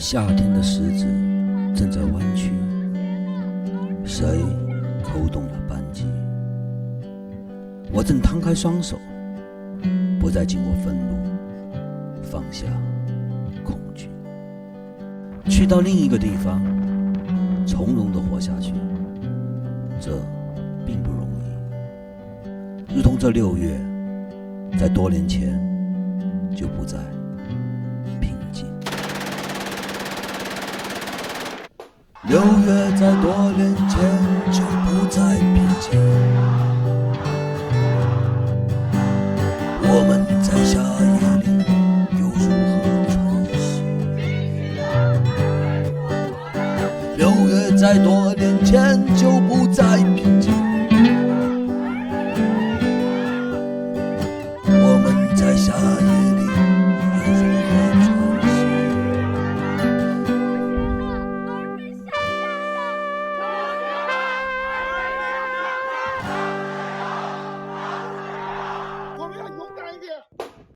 夏天的石子正在弯曲，谁扣动了扳机？我正摊开双手，不再经过愤怒，放下恐惧，去到另一个地方，从容地活下去。这并不容易，如同这6月，在多年前就不再平静。6月在多年前就不再平静，我们在夏夜里又如何喘息？6月在多年前就不再平静，我们在夏夜里又如何